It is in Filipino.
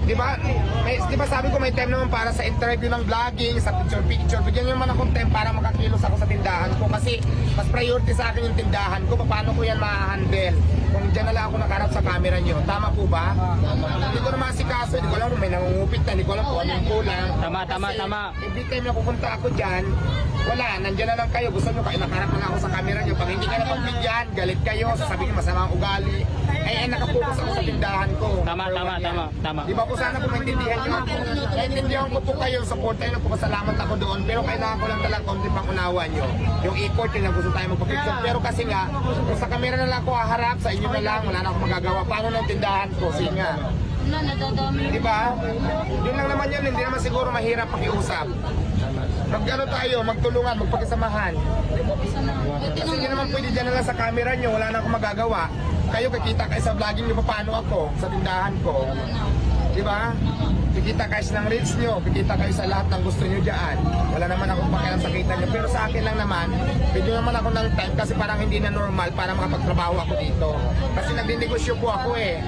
Di ba sabi ko may time naman para sa interview ng vlogging, sa picture-picture. Bigyan niyo naman akong time para makakilos ako sa tindahan ko kasi mas priority sa akin yung tindahan ko. Paano ko yan ma-handle? Kung dyan na lang ako nakarap sa camera niyo. Tama po ba? Hindi ko naman asikaso. Hindi ko alam kung may nangungupit na. Hindi ko alam kung anong kulang. Tama. Every time na pupunta ako dyan, wala, nandiyan na lang kayo. Gusto nyo kayo nakarap na ako sa camera nyo. Pag hindi ka na pagbigyan, galit kayo. Sasabihin masama ang ugali. Nakapokus ako sa tindahan ko. Tama. Di ba po sana kung maintindihan nyo ako? Naintindihan ko po kayo, support tayo, nagpapasalamat ako doon. Pero kailangan ko lang talagang konti pang unawa nyo. Yung effort yun na gusto tayo magpapicture. Pero kasi nga, kung sa camera na lang ako haharap, sa inyo na lang, wala na akong magagawa. Paano na yung tindahan ko? Sige nga. Wala, nadadami. Di ba? Yun lang naman yun, hindi naman siguro mahirap pakiusap. Mag-ano tayo, magtulungan, magpagkasamahan. Kasi hindi naman pwede dyan na lang sa camera nyo, wala na akong magagawa. Kayo kikita kayo sa vlogging nyo, paano ako sa tindahan ko. Di ba? Kikita kayo ng reels nyo, kikita kayo sa lahat ng gusto nyo dyan. Wala naman akong pakialam sa kita nyo. Pero sa akin lang naman, bigyan naman ako ng time kasi parang hindi na normal para makapagtrabaho ako dito. Kasi nagdinegosyo po ako eh.